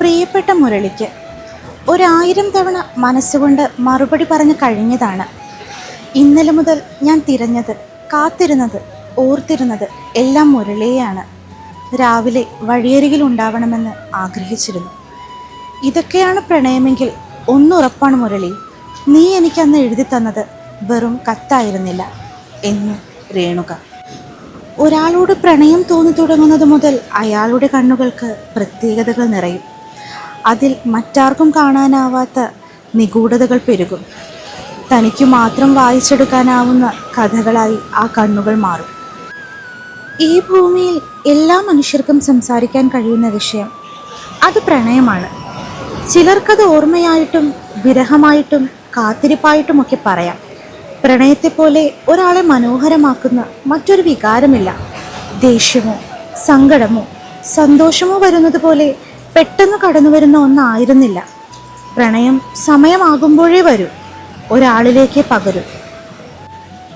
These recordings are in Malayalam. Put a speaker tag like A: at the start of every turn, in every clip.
A: പ്രിയപ്പെട്ട മുരളിക്ക് 1000 തവണ മനസ്സുകൊണ്ട് മറുപടി പറഞ്ഞു കഴിഞ്ഞതാണ്. ഇന്നലെ മുതൽ ഞാൻ തിരഞ്ഞത്, കാത്തിരുന്നത്, ഓർത്തിരുന്നത് എല്ലാം മുരളിയെയാണ്. രാവിലെ വഴിയരികിൽ ഉണ്ടാവണമെന്ന് ആഗ്രഹിച്ചിരുന്നു. ഇതൊക്കെയാണ് പ്രണയമെങ്കിൽ ഒന്നുറപ്പാണ് മുരളി, നീ എനിക്കന്ന് എഴുതി തന്നത് വെറും കത്തായിരുന്നില്ല എന്ന് രേണുക. ഒരാളോട് പ്രണയം തോന്നി തുടങ്ങുന്നത് മുതൽ അയാളുടെ കണ്ണുകൾക്ക് പ്രത്യേകതകൾ നിറയും. അതിൽ മറ്റാർക്കും കാണാനാവാത്ത നിഗൂഢതകൾ പെരുകും. തനിക്ക് മാത്രം വായിച്ചെടുക്കാനാവുന്ന കഥകളായി ആ കണ്ണുകൾ മാറും. ഈ ഭൂമിയിൽ എല്ലാ മനുഷ്യർക്കും സംസാരിക്കാൻ കഴിയുന്ന വിഷയം അത് പ്രണയമാണ്. ചിലർക്കത് ഓർമ്മയായിട്ടും വിരഹമായിട്ടും കാത്തിരിപ്പായിട്ടുമൊക്കെ പറയാം. പ്രണയത്തെപ്പോലെ ഒരാളെ മനോഹരമാക്കുന്ന മറ്റൊരു വികാരമില്ല. ദേഷ്യമോ സങ്കടമോ സന്തോഷമോ വരുന്നത് പോലെ പെട്ടെന്ന് കടന്നു വരുന്ന ഒന്നായിരുന്നില്ല പ്രണയം. സമയമാകുമ്പോഴേ വരൂ, ഒരാളിലേക്ക് പകരും.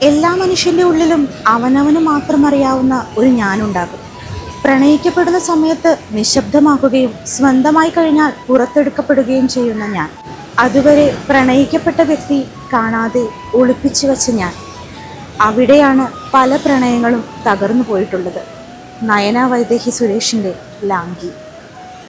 A: എല്ലാ മനുഷ്യൻ്റെ ഉള്ളിലും അവനവന് മാത്രം അറിയാവുന്ന ഒരു ഞാനുണ്ടാകും. പ്രണയിക്കപ്പെടുന്ന സമയത്ത് നിശബ്ദമാക്കുകയും സ്വന്തമായി കഴിഞ്ഞാൽ പുറത്തെടുക്കപ്പെടുകയും ചെയ്യുന്ന ഞാൻ. അതുവരെ പ്രണയിക്കപ്പെട്ട വ്യക്തി കാണാതെ ഒളിപ്പിച്ചു വച്ച ഞാൻ. അവിടെയാണ് പല പ്രണയങ്ങളും തകർന്നു പോയിട്ടുള്ളത്. നയന വൈദേഹി സുരേഷിൻ്റെ ലാംഗി.